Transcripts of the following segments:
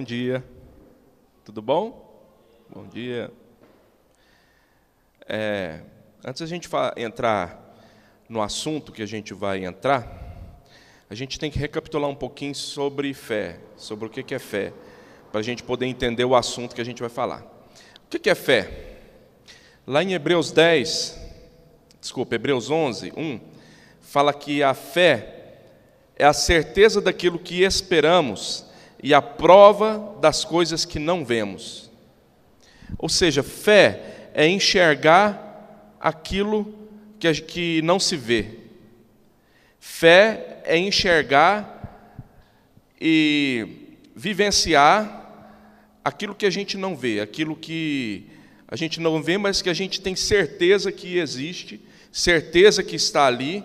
bom dia. Tudo bom? Bom dia. Antes da gente entrar no assunto que a gente vai entrar, a gente tem que recapitular um pouquinho sobre fé, sobre o que é fé, para a gente poder entender o assunto que a gente vai falar. O que é fé? Lá em Hebreus 11, 1, fala que a fé é a certeza daquilo que esperamos e a prova das coisas que não vemos. Ou seja, fé é enxergar aquilo que não se vê. Fé é enxergar e vivenciar aquilo que a gente não vê, aquilo que a gente não vê, mas que a gente tem certeza que existe, certeza que está ali,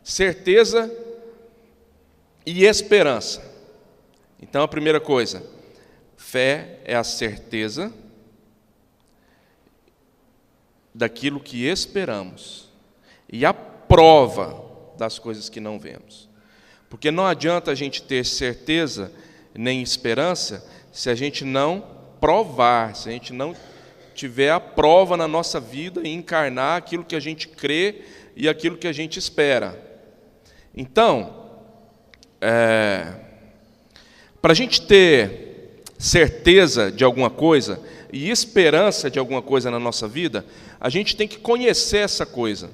certeza e esperança. Então, a primeira coisa, fé é a certeza daquilo que esperamos e a prova das coisas que não vemos. Porque não adianta a gente ter certeza nem esperança se a gente não provar, se a gente não tiver a prova na nossa vida e encarnar aquilo que a gente crê e aquilo que a gente espera. Então, para a gente ter certeza de alguma coisa e esperança de alguma coisa na nossa vida, a gente tem que conhecer essa coisa.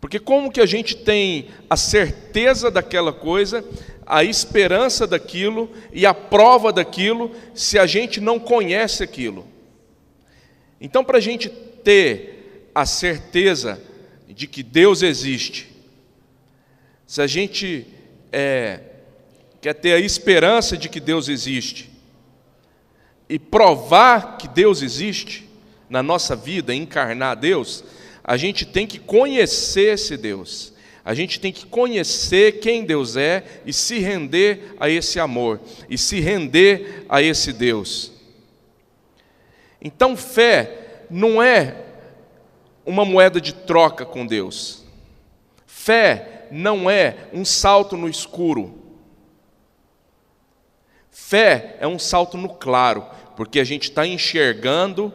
Porque como que a gente tem a certeza daquela coisa, a esperança daquilo e a prova daquilo, se a gente não conhece aquilo? Então, para a gente ter a certeza de que Deus existe, se a gente quer ter a esperança de que Deus existe e provar que Deus existe na nossa vida, encarnar Deus, a gente tem que conhecer esse Deus, a gente tem que conhecer quem Deus é e se render a esse amor, e se render a esse Deus. Então, fé não é uma moeda de troca com Deus. Fé não é um salto no escuro. Fé é um salto no claro, porque a gente está enxergando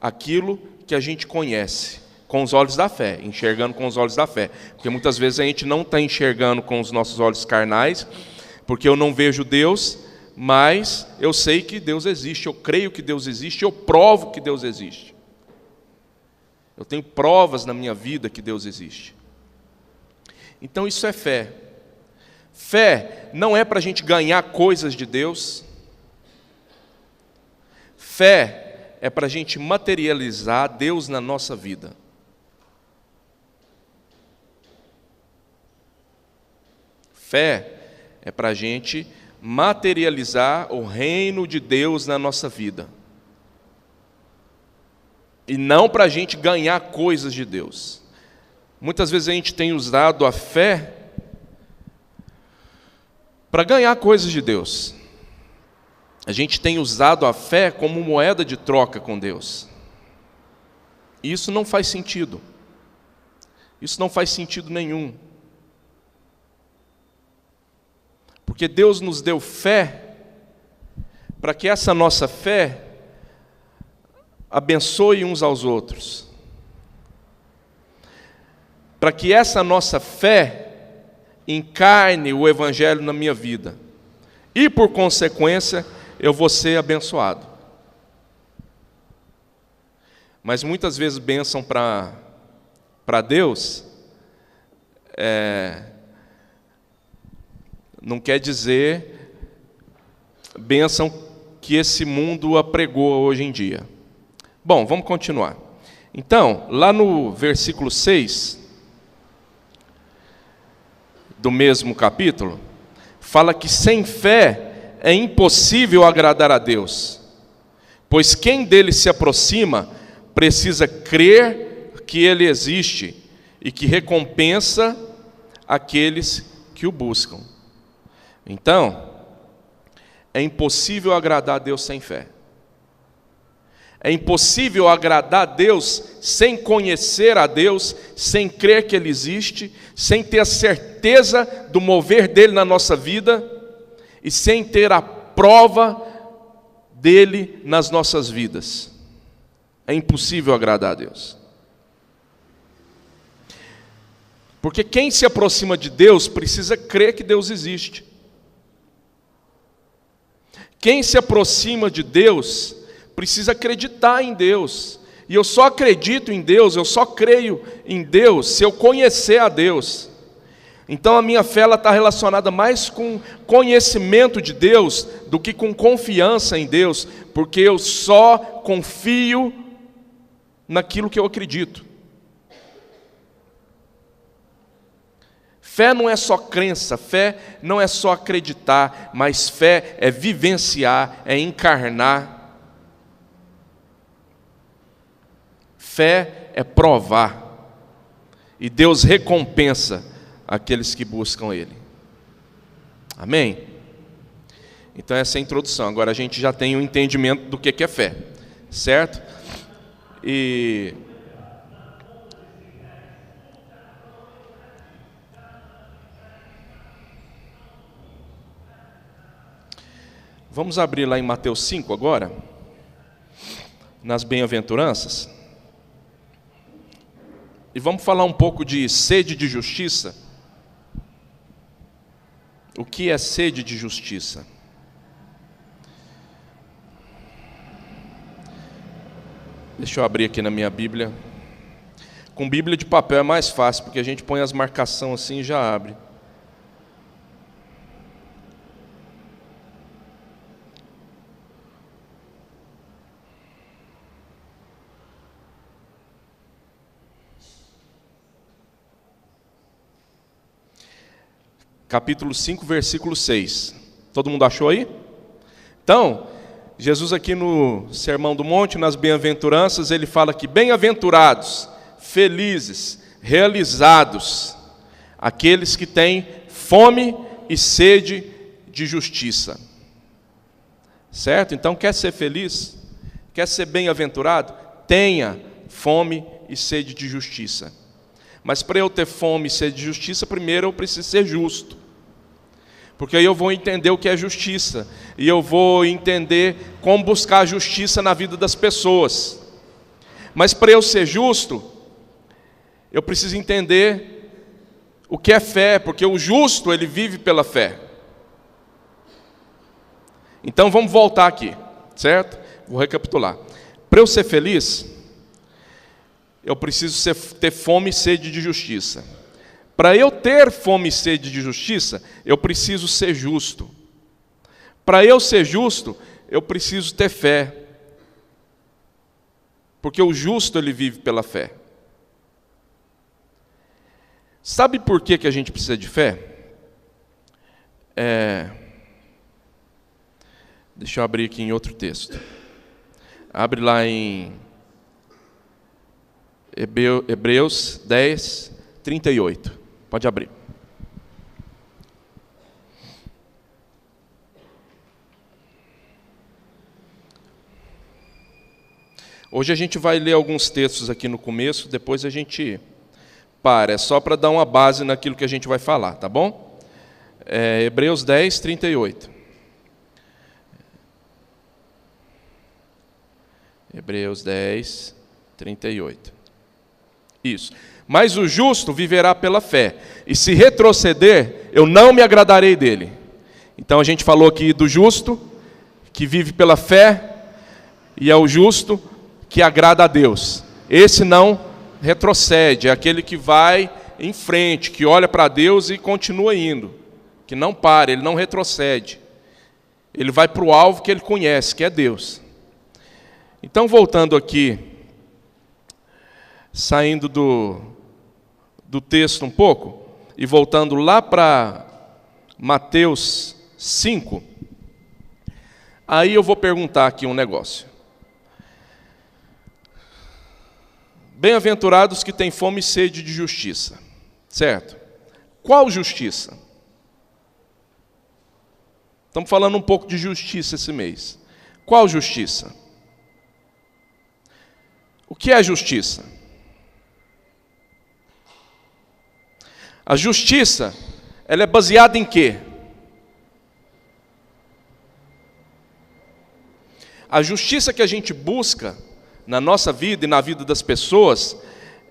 aquilo que a gente conhece, com os olhos da fé, enxergando com os olhos da fé. Porque muitas vezes a gente não está enxergando com os nossos olhos carnais, porque eu não vejo Deus, mas eu sei que Deus existe, eu creio que Deus existe, eu provo que Deus existe. Eu tenho provas na minha vida que Deus existe. Então isso é fé. Fé não é para a gente ganhar coisas de Deus. Fé é para a gente materializar Deus na nossa vida. Fé é para a gente materializar o reino de Deus na nossa vida. E não para a gente ganhar coisas de Deus. Muitas vezes a gente tem usado a fé para ganhar coisas de Deus. A gente tem usado a fé como moeda de troca com Deus. E isso não faz sentido. Isso não faz sentido nenhum. Porque Deus nos deu fé para que essa nossa fé abençoe uns aos outros. Para que essa nossa fé encarne o Evangelho na minha vida. E, por consequência, eu vou ser abençoado. Mas muitas vezes bênção para Deus não quer dizer bênção que esse mundo apregou hoje em dia. Bom, vamos continuar. Então, lá no versículo 6 do mesmo capítulo, fala que sem fé é impossível agradar a Deus, pois quem dele se aproxima precisa crer que ele existe e que recompensa aqueles que o buscam. Então, é impossível agradar a Deus sem fé. É impossível agradar a Deus sem conhecer a Deus, sem crer que Ele existe, sem ter a certeza do mover dEle na nossa vida e sem ter a prova dele nas nossas vidas. É impossível agradar a Deus. Porque quem se aproxima de Deus precisa crer que Deus existe. Quem se aproxima de Deus precisa acreditar em Deus. E eu só acredito em Deus, eu só creio em Deus se eu conhecer a Deus. Então a minha fé está relacionada mais com conhecimento de Deus do que com confiança em Deus, porque eu só confio naquilo que eu acredito. Fé não é só crença, fé não é só acreditar, mas fé é vivenciar, é encarnar. Fé é provar. E Deus recompensa aqueles que buscam Ele. Amém? Então essa é a introdução. Agora a gente já tem um entendimento do que é fé, certo? E vamos abrir lá em Mateus 5 agora, nas bem-aventuranças, e vamos falar um pouco de sede de justiça. O que é sede de justiça? Deixa eu abrir aqui na minha Bíblia. Com Bíblia de papel é mais fácil, porque a gente põe as marcações assim e já abre. Capítulo 5, versículo 6. Todo mundo achou aí? Então, Jesus aqui no Sermão do Monte, nas bem-aventuranças, ele fala que bem-aventurados, felizes, realizados, aqueles que têm fome e sede de justiça. Certo? Então, quer ser feliz? Quer ser bem-aventurado? Tenha fome e sede de justiça. Mas para eu ter fome e sede de justiça, primeiro eu preciso ser justo. Porque aí eu vou entender o que é justiça. E eu vou entender como buscar a justiça na vida das pessoas. Mas para eu ser justo, eu preciso entender o que é fé. Porque o justo, ele vive pela fé. Então vamos voltar aqui, certo? Vou recapitular. Para eu ser feliz, eu preciso ter fome e sede de justiça. Para eu ter fome e sede de justiça, eu preciso ser justo. Para eu ser justo, eu preciso ter fé. Porque o justo, ele vive pela fé. Sabe por que a gente precisa de fé? Deixa eu abrir aqui em outro texto. Abre lá em Hebreus 10, 38. Pode abrir. Hoje a gente vai ler alguns textos aqui no começo, depois a gente para. É só para dar uma base naquilo que a gente vai falar, tá bom? Hebreus 10, 38. Hebreus 10, 38. Isso. Mas o justo viverá pela fé, e se retroceder, eu não me agradarei dele. Então a gente falou aqui do justo, que vive pela fé, e é o justo que agrada a Deus. Esse não retrocede, é aquele que vai em frente, que olha para Deus e continua indo, que não para, ele não retrocede. Ele vai para o alvo que ele conhece, que é Deus. Então, voltando aqui, saindo do texto um pouco, e voltando lá para Mateus 5, aí eu vou perguntar aqui um negócio. Bem-aventurados que têm fome e sede de justiça, certo? Qual justiça? Estamos falando um pouco de justiça esse mês. Qual justiça? O que é justiça? A justiça, ela é baseada em quê? A justiça que a gente busca na nossa vida e na vida das pessoas,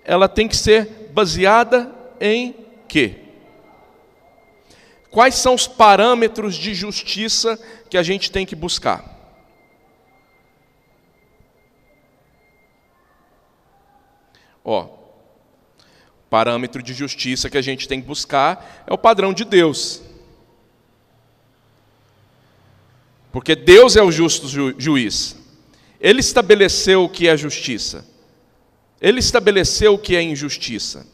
ela tem que ser baseada em quê? Quais são os parâmetros de justiça que a gente tem que buscar? O parâmetro de justiça que a gente tem que buscar é o padrão de Deus. Porque Deus é o justo juiz. Ele estabeleceu o que é justiça. Ele estabeleceu o que é injustiça.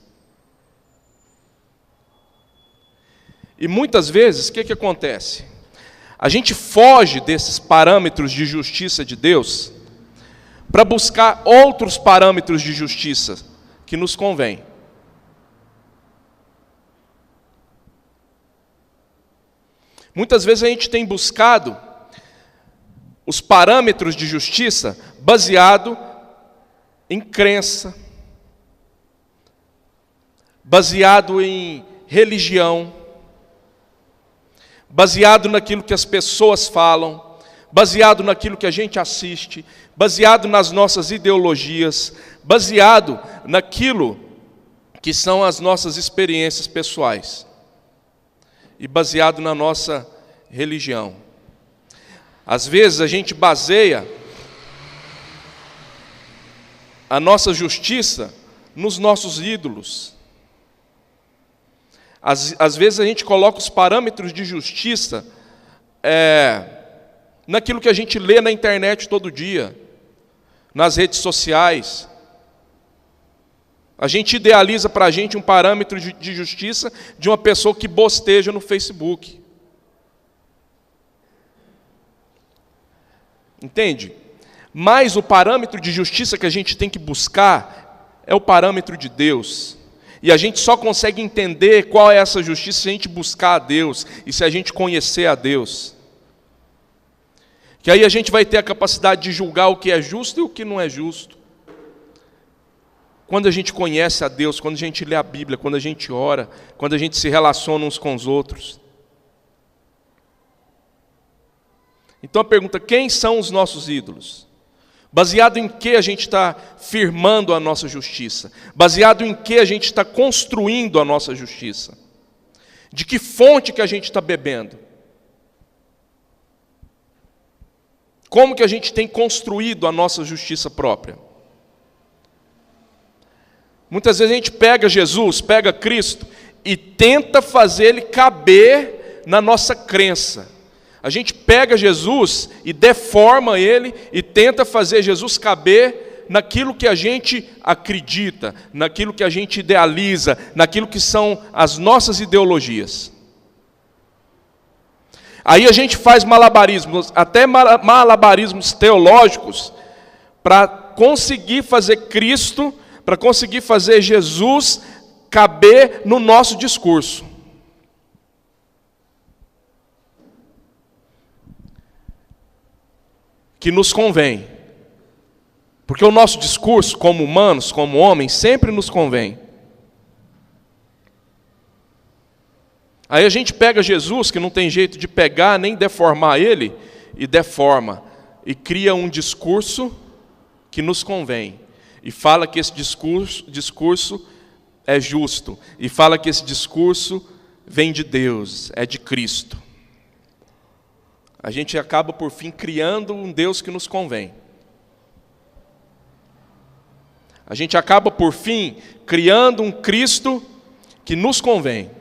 E muitas vezes, o que acontece? A gente foge desses parâmetros de justiça de Deus para buscar outros parâmetros de justiça que nos convém. Muitas vezes a gente tem buscado os parâmetros de justiça baseado em crença, baseado em religião, baseado naquilo que as pessoas falam, baseado naquilo que a gente assiste, baseado nas nossas ideologias, baseado naquilo que são as nossas experiências pessoais e baseado na nossa religião. Às vezes a gente baseia a nossa justiça nos nossos ídolos. Às vezes a gente coloca os parâmetros de justiça naquilo que a gente lê na internet todo dia, nas redes sociais. A gente idealiza para a gente um parâmetro de justiça de uma pessoa que bosteja no Facebook. Entende? Mas o parâmetro de justiça que a gente tem que buscar é o parâmetro de Deus. E a gente só consegue entender qual é essa justiça se a gente buscar a Deus e se a gente conhecer a Deus. Que aí a gente vai ter a capacidade de julgar o que é justo e o que não é justo. Quando a gente conhece a Deus, quando a gente lê a Bíblia, quando a gente ora, quando a gente se relaciona uns com os outros. Então a pergunta, quem são os nossos ídolos? Baseado em que a gente está firmando a nossa justiça? Baseado em que a gente está construindo a nossa justiça? De que fonte que a gente está bebendo? Como que a gente tem construído a nossa justiça própria? Muitas vezes a gente pega Jesus, pega Cristo e tenta fazer ele caber na nossa crença. A gente pega Jesus e deforma ele e tenta fazer Jesus caber naquilo que a gente acredita, naquilo que a gente idealiza, naquilo que são as nossas ideologias. Aí a gente faz malabarismos, até malabarismos teológicos, para conseguir fazer Cristo, para conseguir fazer Jesus caber no nosso discurso. Que nos convém. Porque o nosso discurso, como humanos, como homens, sempre nos convém. Aí a gente pega Jesus, que não tem jeito de pegar nem deformar ele, e deforma, e cria um discurso que nos convém. E fala que esse discurso é justo. E fala que esse discurso vem de Deus, é de Cristo. A gente acaba, por fim, criando um Deus que nos convém. A gente acaba, por fim, criando um Cristo que nos convém.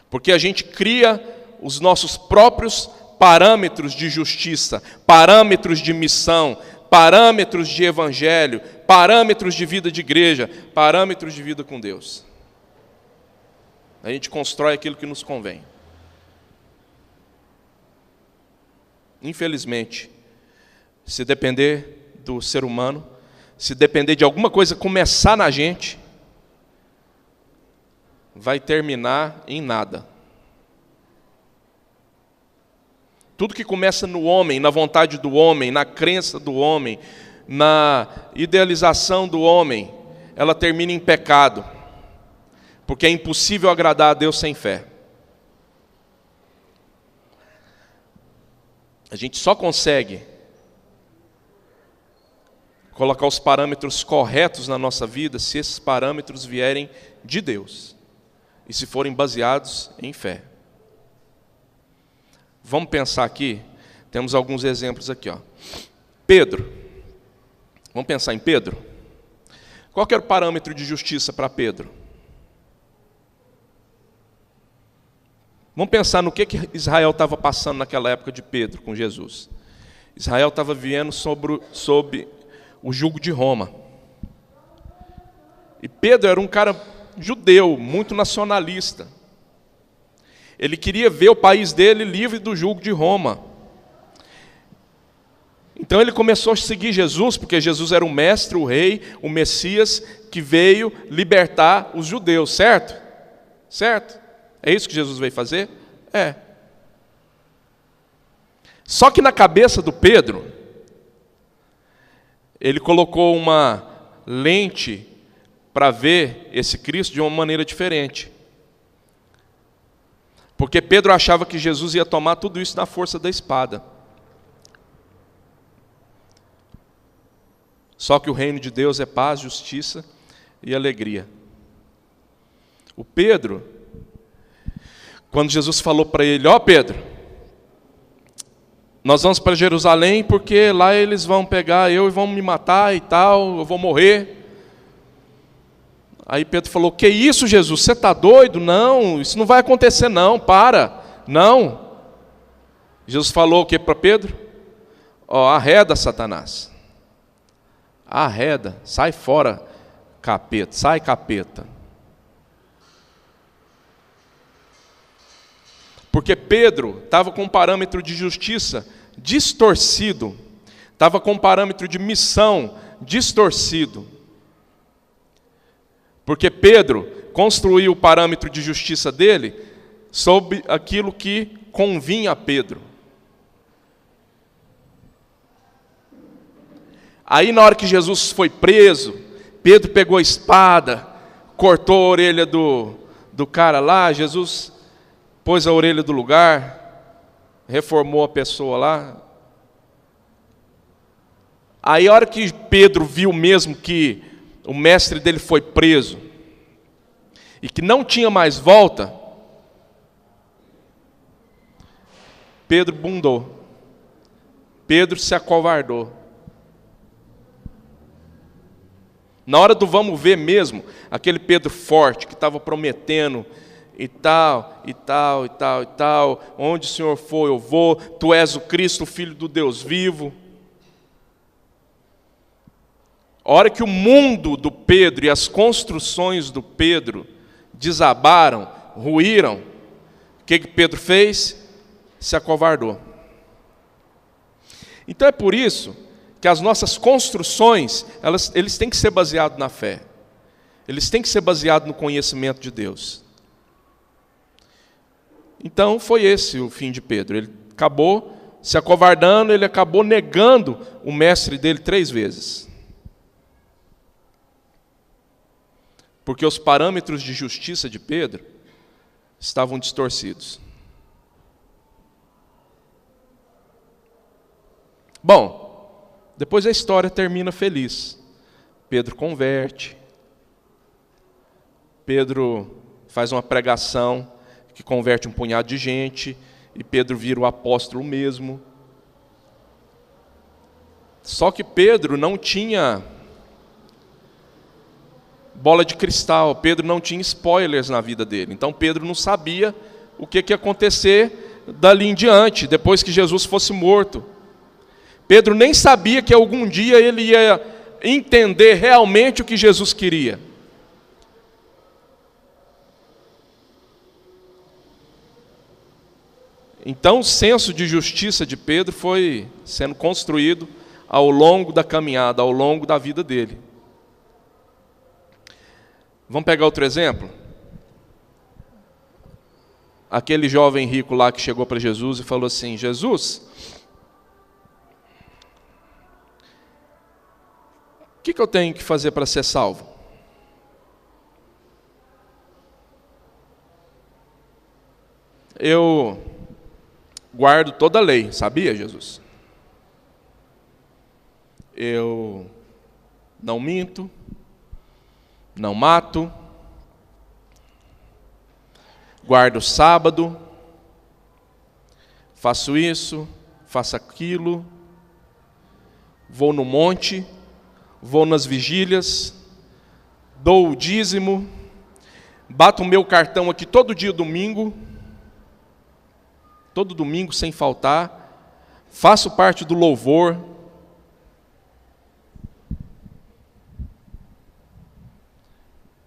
Porque a gente cria os nossos próprios parâmetros de justiça, parâmetros de missão, parâmetros de evangelho, parâmetros de vida de igreja, parâmetros de vida com Deus. A gente constrói aquilo que nos convém. Infelizmente, se depender do ser humano, se depender de alguma coisa começar na gente, vai terminar em nada. Tudo que começa no homem, na vontade do homem, na crença do homem, na idealização do homem, ela termina em pecado. Porque é impossível agradar a Deus sem fé. A gente só consegue colocar os parâmetros corretos na nossa vida se esses parâmetros vierem de Deus e se forem baseados em fé. Vamos pensar aqui, temos alguns exemplos aqui, ó. Pedro, vamos pensar em Pedro? Qual que era o parâmetro de justiça para Pedro? Vamos pensar no que Israel estava passando naquela época de Pedro com Jesus. Israel estava vivendo sob o jugo de Roma. E Pedro era um cara judeu, muito nacionalista. Ele queria ver o país dele livre do jugo de Roma. Então ele começou a seguir Jesus, porque Jesus era o mestre, o rei, o Messias, que veio libertar os judeus, certo? Certo? É isso que Jesus veio fazer? É. Só que na cabeça do Pedro, ele colocou uma lente para ver esse Cristo de uma maneira diferente. Porque Pedro achava que Jesus ia tomar tudo isso na força da espada. Só que o reino de Deus é paz, justiça e alegria. O Pedro, quando Jesus falou para ele, ó Pedro, nós vamos para Jerusalém porque lá eles vão pegar eu e vão me matar e tal, eu vou morrer. Aí Pedro falou, que isso Jesus, você está doido? Não, isso não vai acontecer não, para, não. Jesus falou o que para Pedro? Ó, arreda Satanás. Arreda, sai fora capeta, sai capeta. Porque Pedro estava com um parâmetro de justiça distorcido, estava com um parâmetro de missão distorcido. Porque Pedro construiu o parâmetro de justiça dele sob aquilo que convinha a Pedro. Aí na hora que Jesus foi preso, Pedro pegou a espada, cortou a orelha do cara lá, Jesus pôs a orelha do lugar, reformou a pessoa lá. Aí a hora que Pedro viu mesmo que o mestre dele foi preso e que não tinha mais volta, Pedro bundou. Pedro se acovardou. Na hora do vamos ver mesmo, aquele Pedro forte que estava prometendo e tal, e tal, e tal, e tal, onde o Senhor for eu vou, tu és o Cristo, o Filho do Deus vivo. A hora que o mundo do Pedro e as construções do Pedro desabaram, ruíram, o que Pedro fez? Se acovardou. Então é por isso que as nossas construções, eles têm que ser baseados na fé. Eles têm que ser baseados no conhecimento de Deus. Então foi esse o fim de Pedro. Ele acabou se acovardando, ele acabou negando o mestre dele 3 vezes. Porque os parâmetros de justiça de Pedro estavam distorcidos. Bom, depois a história termina feliz. Pedro converte. Pedro faz uma pregação que converte um punhado de gente. E Pedro vira o apóstolo mesmo. Só que Pedro não tinha bola de cristal. Pedro não tinha spoilers na vida dele. Então Pedro não sabia o que ia acontecer dali em diante, depois que Jesus fosse morto. Pedro nem sabia que algum dia ele ia entender realmente o que Jesus queria. Então o senso de justiça de Pedro foi sendo construído ao longo da caminhada, ao longo da vida dele. Vamos pegar outro exemplo? Aquele jovem rico lá que chegou para Jesus e falou assim, Jesus, o que eu tenho que fazer para ser salvo? Eu guardo toda a lei. Sabia, Jesus? Eu não minto, não mato, guardo o sábado, faço isso, faço aquilo, vou no monte, vou nas vigílias, dou o dízimo, bato o meu cartão aqui todo domingo sem faltar, faço parte do louvor,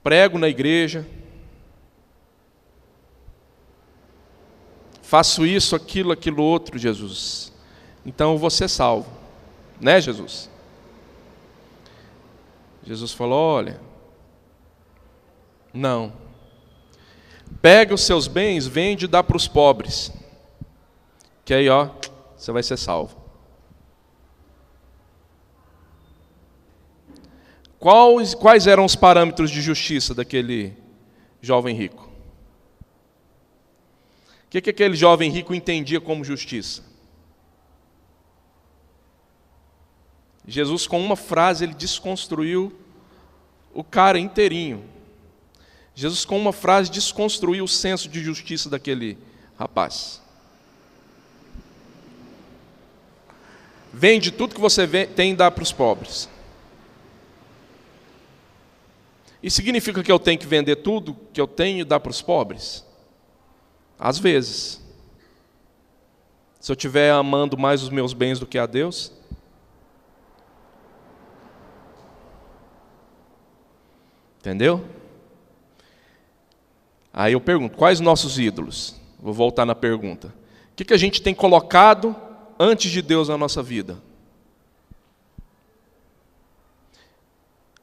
prego na igreja, faço isso, aquilo outro, Jesus. Então eu vou ser salvo, né, Jesus? Jesus falou: olha, não. Pega os seus bens, vende e dá para os pobres. Que aí, você vai ser salvo. Quais eram os parâmetros de justiça daquele jovem rico? O que aquele jovem rico entendia como justiça? Jesus, com uma frase, ele desconstruiu o cara inteirinho. Jesus, com uma frase, desconstruiu o senso de justiça daquele rapaz. Vende tudo que você tem e dá para os pobres. E significa que eu tenho que vender tudo que eu tenho e dar para os pobres? Às vezes. Se eu estiver amando mais os meus bens do que a Deus. Entendeu? Aí eu pergunto, quais nossos ídolos? Vou voltar na pergunta. O que a gente tem colocado antes de Deus na nossa vida?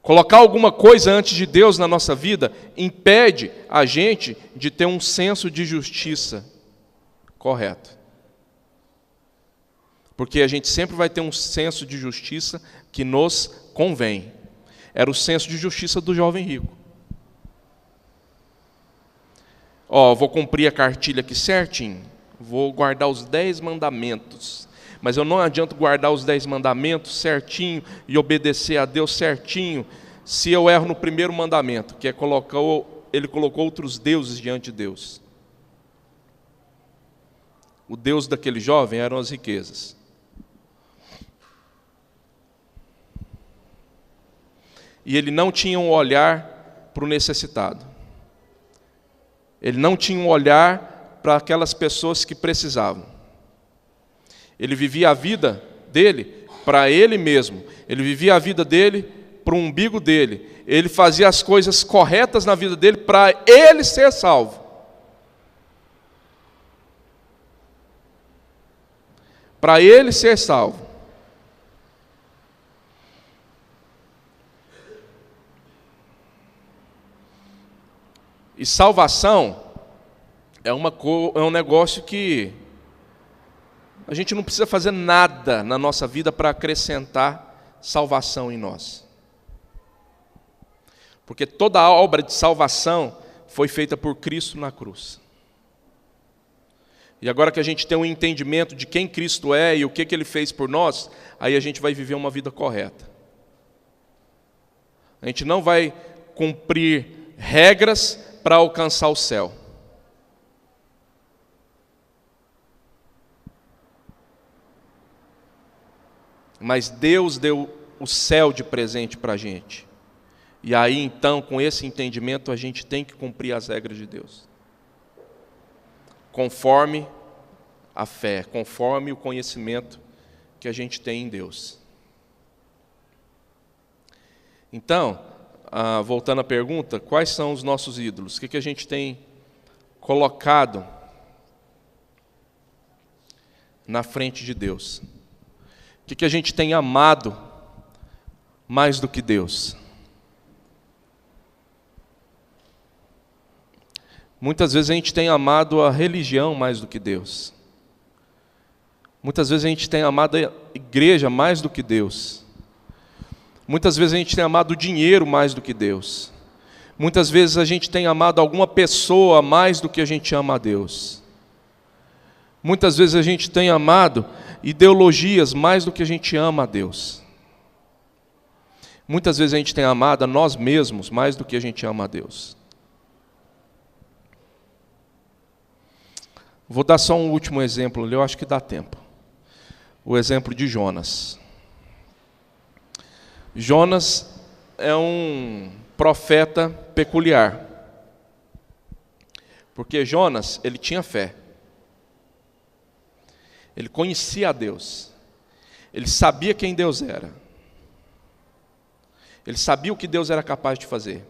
Colocar alguma coisa antes de Deus na nossa vida impede a gente de ter um senso de justiça correto. Porque a gente sempre vai ter um senso de justiça que nos convém. Era o senso de justiça do jovem rico. Vou cumprir a cartilha aqui certinho, vou guardar os 10 mandamentos. Mas eu não adianto guardar os 10 mandamentos certinho e obedecer a Deus certinho, se eu erro no primeiro mandamento, que é ele colocou outros deuses diante de Deus. O Deus daquele jovem eram as riquezas. E ele não tinha um olhar para o necessitado. Ele não tinha um olhar para aquelas pessoas que precisavam. Ele vivia a vida dele para ele mesmo. Ele vivia a vida dele para o umbigo dele. Ele fazia as coisas corretas na vida dele para ele ser salvo. Para ele ser salvo. E salvação é um negócio que a gente não precisa fazer nada na nossa vida para acrescentar salvação em nós. Porque toda a obra de salvação foi feita por Cristo na cruz. E agora que a gente tem um entendimento de quem Cristo é e o que Ele fez por nós, aí a gente vai viver uma vida correta. A gente não vai cumprir regras para alcançar o céu. Mas Deus deu o céu de presente para a gente. E aí então, com esse entendimento, a gente tem que cumprir as regras de Deus. Conforme a fé, conforme o conhecimento que a gente tem em Deus. Então, voltando à pergunta, quais são os nossos ídolos? O que a gente tem colocado na frente de Deus? O que a gente tem amado mais do que Deus? Muitas vezes a gente tem amado a religião mais do que Deus. Muitas vezes a gente tem amado a igreja mais do que Deus. Muitas vezes a gente tem amado o dinheiro mais do que Deus. Muitas vezes a gente tem amado alguma pessoa mais do que a gente ama a Deus. Muitas vezes a gente tem amado ideologias mais do que a gente ama a Deus. Muitas vezes a gente tem amado a nós mesmos mais do que a gente ama a Deus. Vou dar só um último exemplo ali, eu acho que dá tempo. O exemplo de Jonas. Jonas é um profeta peculiar. Porque Jonas, ele tinha fé. Ele conhecia a Deus. Ele sabia quem Deus era. Ele sabia o que Deus era capaz de fazer.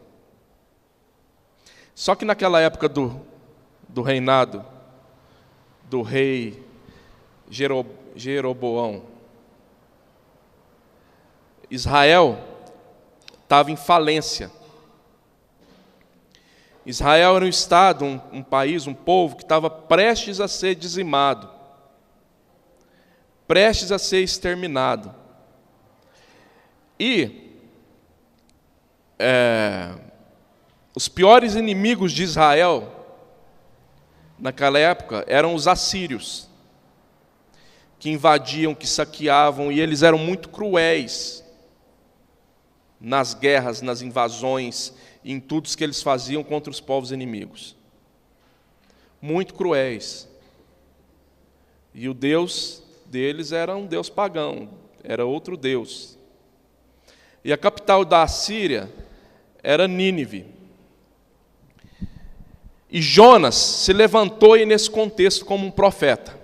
Só que naquela época do reinado do rei Jeroboão, Israel estava em falência. Israel era um estado, um país, um povo que estava prestes a ser dizimado, prestes a ser exterminado. E os piores inimigos de Israel naquela época eram os assírios, que invadiam, que saqueavam, e eles eram muito cruéis nas guerras, nas invasões, em tudo que eles faziam contra os povos inimigos. Muito cruéis. E o Deus deles era um Deus pagão, era outro Deus. E a capital da Assíria era Nínive. E Jonas se levantou aí nesse contexto como um profeta.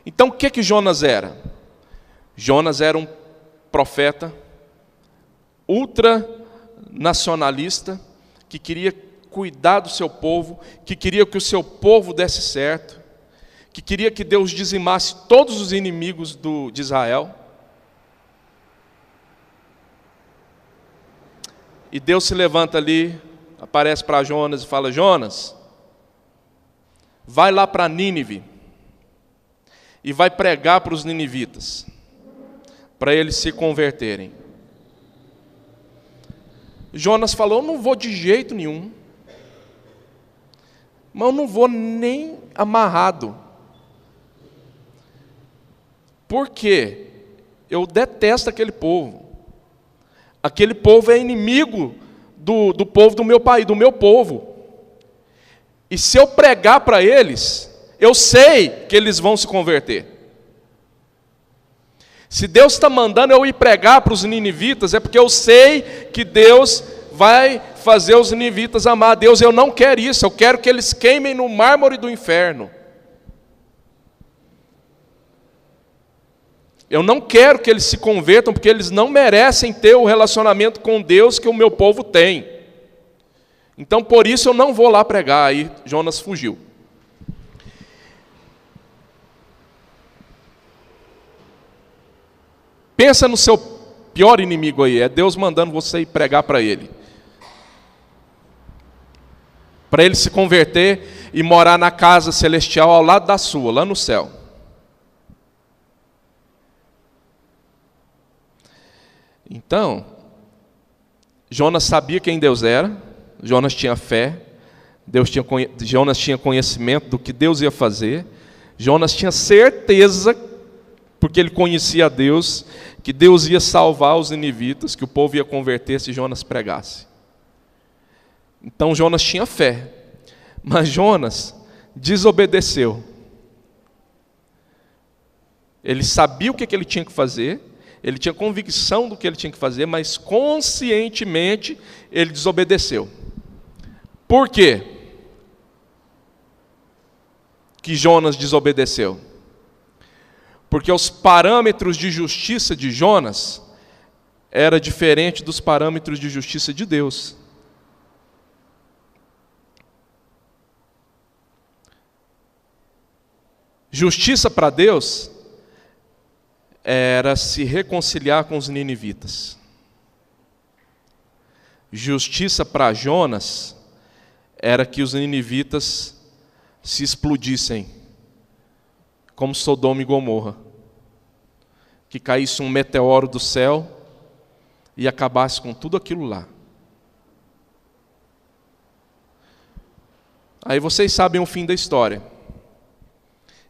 Então o que Jonas era? Jonas era um profeta ultranacionalista, que queria cuidar do seu povo, que queria que o seu povo desse certo, que queria que Deus dizimasse todos os inimigos de Israel. E Deus se levanta ali, aparece para Jonas e fala: Jonas, vai lá para Nínive e vai pregar para os ninivitas, para eles se converterem. Jonas falou: eu não vou de jeito nenhum, mas eu não vou nem amarrado. Por quê? Eu detesto aquele povo. Aquele povo é inimigo do povo do meu país, do meu povo. E se eu pregar para eles, eu sei que eles vão se converter. Se Deus está mandando eu ir pregar para os ninivitas, é porque eu sei que Deus vai fazer os ninivitas amar a Deus. Eu não quero isso, eu quero que eles queimem no mármore do inferno. Eu não quero que eles se convertam, porque eles não merecem ter o relacionamento com Deus que o meu povo tem. Então, por isso eu não vou lá pregar. Aí Jonas fugiu. Pensa no seu pior inimigo aí, é Deus mandando você ir pregar para ele. Para ele se converter e morar na casa celestial ao lado da sua, lá no céu. Então, Jonas sabia quem Deus era, Jonas tinha fé, Jonas tinha conhecimento do que Deus ia fazer, Jonas tinha certeza, porque ele conhecia a Deus, que Deus ia salvar os ninivitas, que o povo ia converter se Jonas pregasse. Então Jonas tinha fé, mas Jonas desobedeceu. Ele sabia o que ele tinha que fazer, ele tinha convicção do que ele tinha que fazer, mas conscientemente ele desobedeceu. Por quê que Jonas desobedeceu? Porque os parâmetros de justiça de Jonas era diferente dos parâmetros de justiça de Deus. Justiça para Deus era se reconciliar com os ninivitas. Justiça para Jonas era que os ninivitas se explodissem, como Sodoma e Gomorra. Que caísse um meteoro do céu e acabasse com tudo aquilo lá. Aí vocês sabem o fim da história.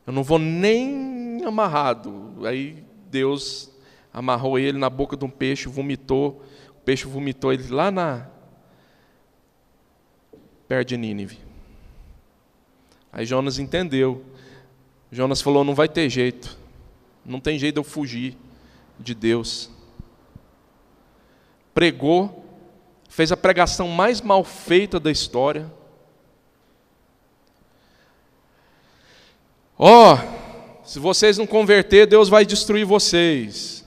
Eu não vou nem amarrado. Aí Deus amarrou ele na boca de um peixe, vomitou. O peixe vomitou ele lá perto de Nínive. Aí Jonas entendeu. Jonas falou, não vai ter jeito. Não tem jeito de eu fugir de Deus. Pregou, fez a pregação mais mal feita da história. Se vocês não converter, Deus vai destruir vocês.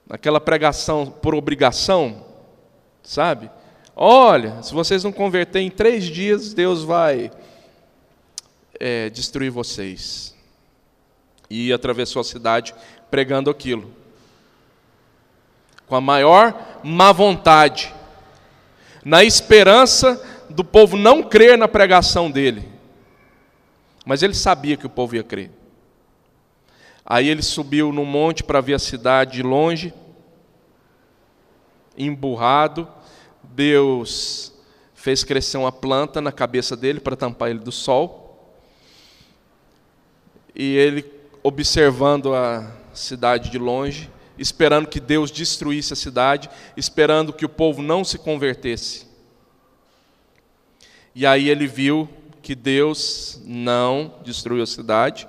Aquela pregação por obrigação, sabe? Olha, se vocês não converter em 3 dias, Deus vai destruir vocês. E atravessou a cidade pregando aquilo. Com a maior má vontade. Na esperança do povo não crer na pregação dele. Mas ele sabia que o povo ia crer. Aí ele subiu no monte para ver a cidade de longe. Emburrado. Deus fez crescer uma planta na cabeça dele para tampar ele do sol. E ele, observando a cidade de longe, esperando que Deus destruísse a cidade, esperando que o povo não se convertesse. E aí ele viu que Deus não destruiu a cidade.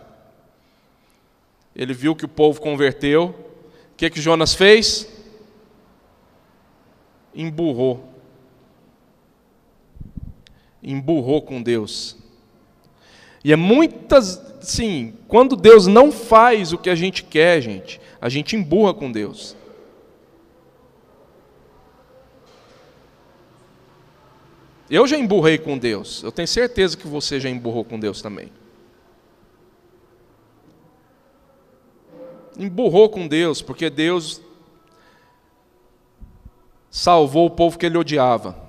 Ele viu que o povo converteu. O que Jonas fez? Emburrou com Deus. E sim, quando Deus não faz o que a gente quer, a gente emburra com Deus. Eu já emburrei com Deus. Eu tenho certeza que você já emburrou com Deus também. Emburrou com Deus, porque Deus salvou o povo que ele odiava.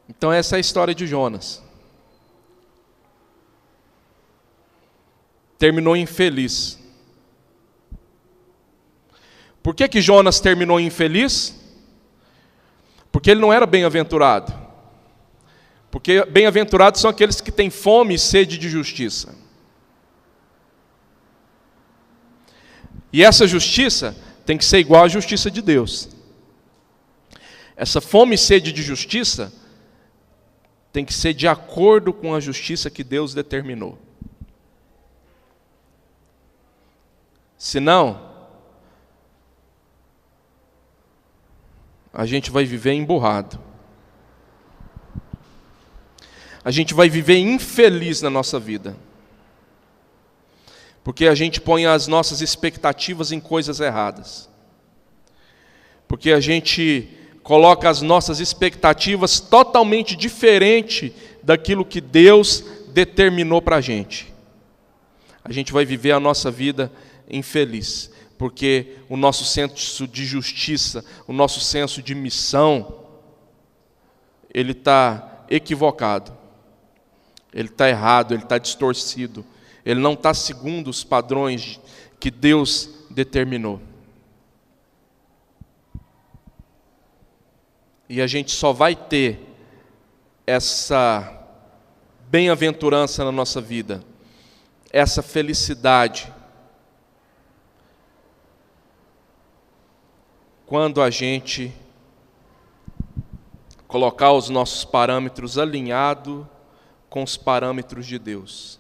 Então essa é a história de Jonas. Terminou infeliz. Por que Jonas terminou infeliz? Porque ele não era bem-aventurado. Porque bem-aventurados são aqueles que têm fome e sede de justiça. E essa justiça tem que ser igual à justiça de Deus. Essa fome e sede de justiça tem que ser de acordo com a justiça que Deus determinou. Senão, a gente vai viver emburrado. A gente vai viver infeliz na nossa vida. Porque a gente põe as nossas expectativas em coisas erradas. Porque a gente coloca as nossas expectativas totalmente diferente daquilo que Deus determinou para a gente. A gente vai viver a nossa vida infeliz. Porque o nosso senso de justiça, o nosso senso de missão, ele está equivocado. Ele está errado, ele está distorcido. Ele não está segundo os padrões que Deus determinou. E a gente só vai ter essa bem-aventurança na nossa vida, essa felicidade, quando a gente colocar os nossos parâmetros alinhados com os parâmetros de Deus.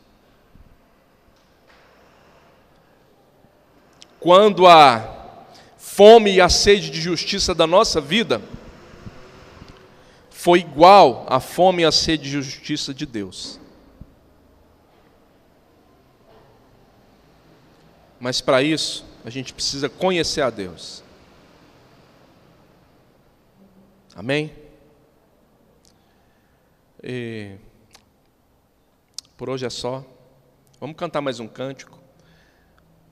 Quando a fome e a sede de justiça da nossa vida foi igual à fome e à sede de justiça de Deus. Mas para isso, a gente precisa conhecer a Deus. Amém? E por hoje é só. Vamos cantar mais um cântico.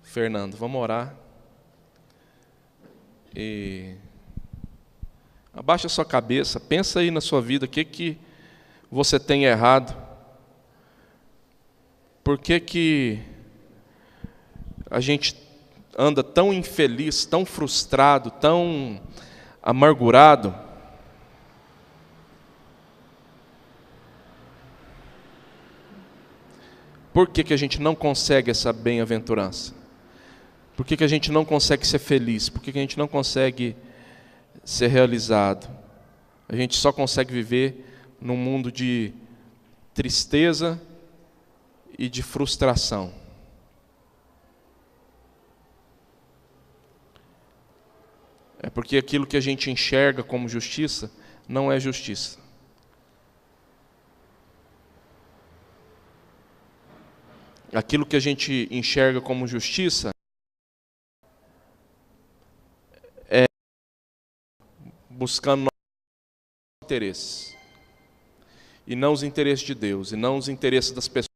Fernando, vamos orar. E abaixa a sua cabeça, pensa aí na sua vida, o que você tem errado. Por que a gente anda tão infeliz, tão frustrado, tão amargurado? Por que a gente não consegue essa bem-aventurança? Por que a gente não consegue ser feliz? Por que a gente não consegue ser realizado? A gente só consegue viver num mundo de tristeza e de frustração. É porque aquilo que a gente enxerga como justiça não é justiça. Aquilo que a gente enxerga como justiça é buscando nossos interesses. E não os interesses de Deus, e não os interesses das pessoas.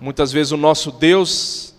Muitas vezes o nosso Deus